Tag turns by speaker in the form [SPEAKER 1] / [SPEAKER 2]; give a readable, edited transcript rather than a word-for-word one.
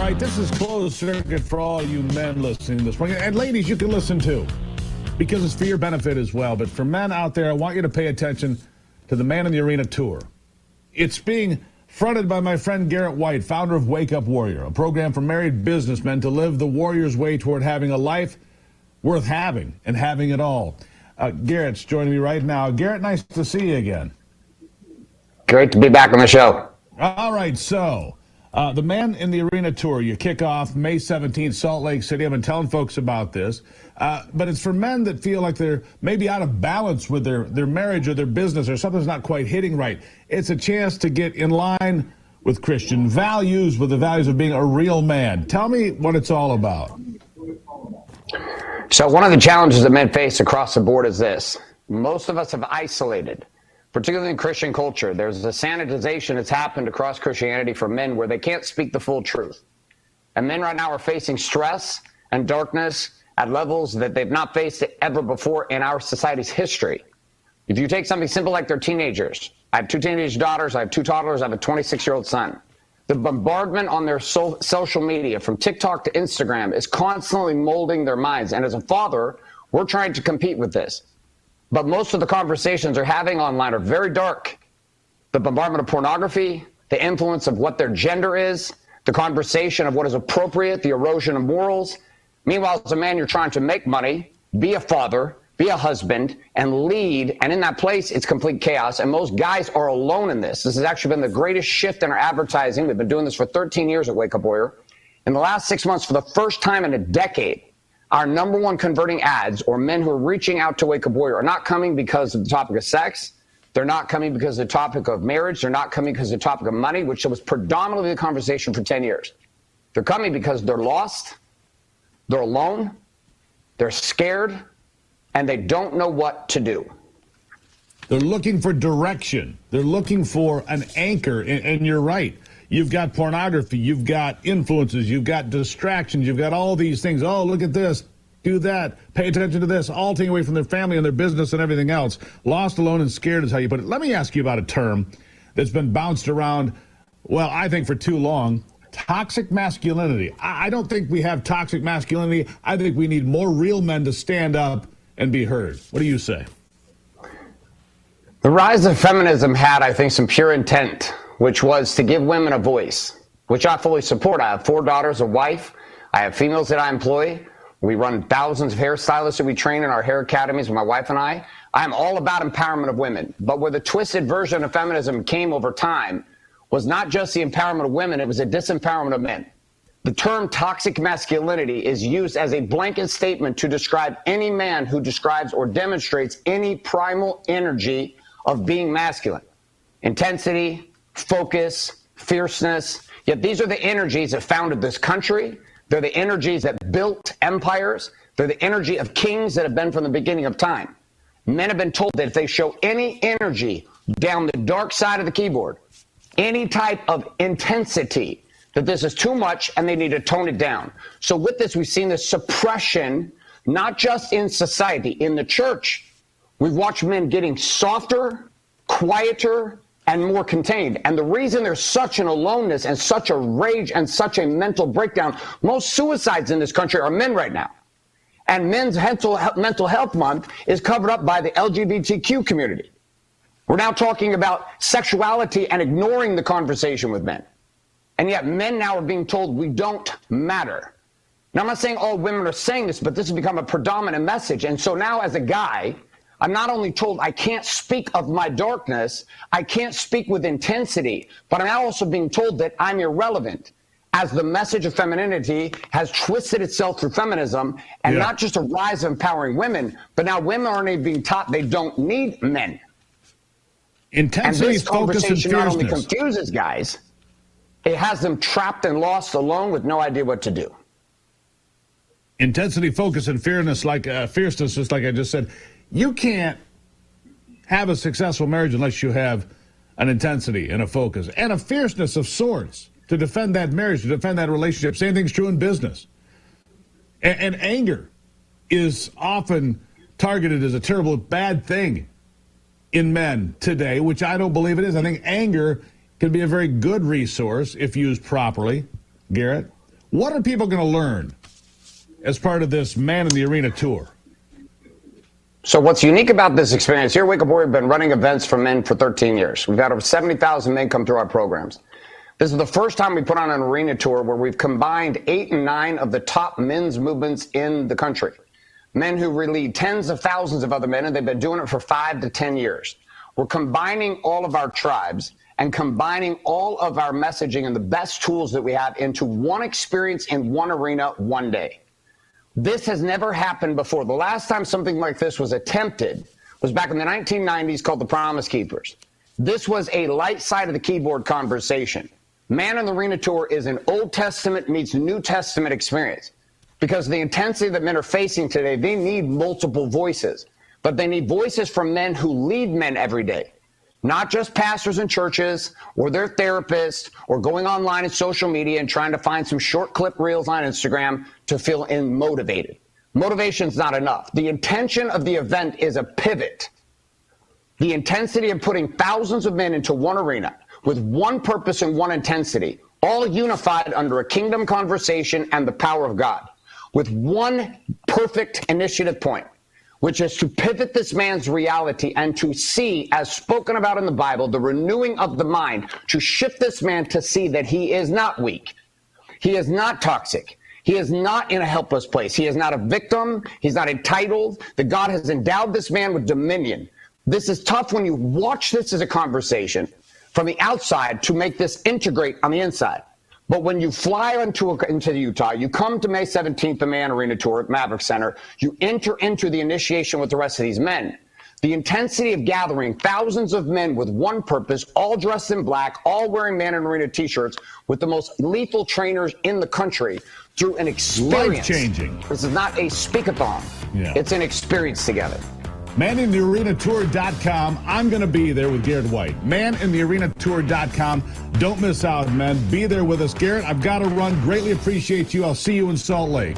[SPEAKER 1] right, this is Closed Circuit for all you men listening this morning. And ladies, you can listen too, because it's for your benefit as well. But for men out there, I want you to pay attention to the Man in the Arena tour. It's being fronted by my friend Garrett White, founder of Wake Up Warrior, a program for married businessmen to live the warrior's way toward having a life worth having and having it all. Garrett's joining me right now. Garrett, nice to see you again.
[SPEAKER 2] Great to be back on the show.
[SPEAKER 1] All right, so the Man in the Arena tour, you kick off May 17th, Salt Lake City. I've been telling folks about this, but it's for men that feel like they're maybe out of balance with their marriage or their business, or something's not quite hitting right. It's a chance to get in line with Christian values, with the values of being a real man. Tell me what it's all about.
[SPEAKER 2] So one of the challenges that men face across the board is this. Most of us have isolated, particularly in Christian culture. There's a sanitization that's happened across Christianity for men where they can't speak the full truth. And men right now are facing stress and darkness at levels that they've not faced ever before in our society's history. If you take something simple like their teenagers, I have 2 teenage daughters, I have 2 toddlers, I have a 26-year-old son. The bombardment on their social media, from TikTok to Instagram, is constantly molding their minds. And as a father, we're trying to compete with this. But most of the conversations they're having online are very dark. The bombardment of pornography, the influence of what their gender is, the conversation of what is appropriate, the erosion of morals. Meanwhile, as a man, you're trying to make money, be a father, be a husband, and lead. And in that place, it's complete chaos. And most guys are alone in this. This has actually been the greatest shift in our advertising. We've been doing this for 13 years at Wake Up Warrior. In the last 6 months, for the first time in a decade, our #1 converting ads, or men who are reaching out to Wake Up Warrior, are not coming because of the topic of sex. They're not coming because of the topic of marriage. They're not coming because of the topic of money, which was predominantly the conversation for 10 years. They're coming because they're lost, they're alone, they're scared, and they don't know what to do.
[SPEAKER 1] They're looking for direction. They're looking for an anchor, and you're right. You've got pornography, you've got influences, you've got distractions, you've got all these things. Oh, look at this, do that, pay attention to this, all taking away from their family and their business and everything else. Lost, alone, and scared is how you put it. Let me ask you about a term that's been bounced around, well, I think for too long: toxic masculinity. I don't think we have toxic masculinity. I think we need more real men to stand up and be heard. What do you say?
[SPEAKER 2] The rise of feminism had, I think, some pure intent, which was to give women a voice, which I fully support. I have 4 daughters, a wife. I have females that I employ. We run thousands of hairstylists that we train in our hair academies with my wife and I. I'm all about empowerment of women. But where the twisted version of feminism came over time was not just the empowerment of women, it was a disempowerment of men. The term toxic masculinity is used as a blanket statement to describe any man who describes or demonstrates any primal energy of being masculine. Intensity, focus, fierceness. Yet these are the energies that founded this country. They're the energies that built empires. They're the energy of kings that have been from the beginning of time. Men have been told that if they show any energy down the dark side of the keyboard, any type of intensity, that this is too much and they need to tone it down. So with this, we've seen this suppression, not just in society, in the church. We've watched men getting softer, quieter, and more contained. And the reason there's such an aloneness and such a rage and such a mental breakdown, most suicides in this country are men right now. And Men's Mental Health Month is covered up by the LGBTQ community. We're now talking about sexuality and ignoring the conversation with men. And yet men now are being told we don't matter. Now, I'm not saying all women are saying this, but this has become a predominant message. And so now as a guy, I'm not only told I can't speak of my darkness, I can't speak with intensity, but I'm now also being told that I'm irrelevant, as the message of femininity has twisted itself through feminism, and not just a rise of empowering women, but now women aren't even being taught they don't need men.
[SPEAKER 1] Intensity,
[SPEAKER 2] and this
[SPEAKER 1] focus,
[SPEAKER 2] conversation
[SPEAKER 1] and
[SPEAKER 2] not only
[SPEAKER 1] fierceness.
[SPEAKER 2] confuses guys, it has them trapped and lost alone with no idea what to do.
[SPEAKER 1] Intensity, focus, and fierceness, just like I just said. You can't have a successful marriage unless you have an intensity and a focus and a fierceness of sorts to defend that marriage, to defend that relationship. Same thing's true in business. And anger is often targeted as a terrible, bad thing in men today, which I don't believe it is. I think anger can be a very good resource if used properly, Garrett. What are people going to learn as part of this Man in the Arena tour?
[SPEAKER 2] So what's unique about this experience, here at Wake Up Warrior, we've been running events for men for 13 years. We've had over 70,000 men come through our programs. This is the first time we put on an arena tour where we've combined 8 and 9 of the top men's movements in the country. Men who lead tens of thousands of other men, and they've been doing it for 5 to 10 years. We're combining all of our tribes and combining all of our messaging and the best tools that we have into one experience in one arena, one day. This has never happened before. The last time something like this was attempted was back in the 1990s, called the Promise Keepers. This was a light side of the keyboard conversation. Man in the Arena Tour is an Old Testament meets New Testament experience, because the intensity that men are facing today, they need multiple voices, but they need voices from men who lead men every day. Not just pastors in churches or their therapists or going online and social media and trying to find some short clip reels on Instagram to feel motivated. Motivation's not enough. The intention of the event is a pivot. The intensity of putting thousands of men into one arena with one purpose and one intensity, all unified under a kingdom conversation and the power of God, with one perfect initiative point, which is to pivot this man's reality and to see, as spoken about in the Bible, the renewing of the mind, to shift this man to see that he is not weak. He is not toxic. He is not in a helpless place. He is not a victim. He's not entitled. That God has endowed this man with dominion. This is tough when you watch this as a conversation from the outside to make this integrate on the inside. But when you fly into Utah, you come to May 17th, the Man Arena Tour at Maverick Center, you enter into the initiation with the rest of these men. The intensity of gathering thousands of men with one purpose, all dressed in black, all wearing Man in Arena t-shirts, with the most lethal trainers in the country through an experience.
[SPEAKER 1] Life-changing.
[SPEAKER 2] This is not a speak-a-thon.
[SPEAKER 1] Yeah.
[SPEAKER 2] It's an experience together.
[SPEAKER 1] ManintheArenaTour.com. I'm going to be there with Garrett White. ManintheArenaTour.com. Don't miss out, men. Be there with us. Garrett, I've got to run. Greatly appreciate you. I'll see you in Salt Lake.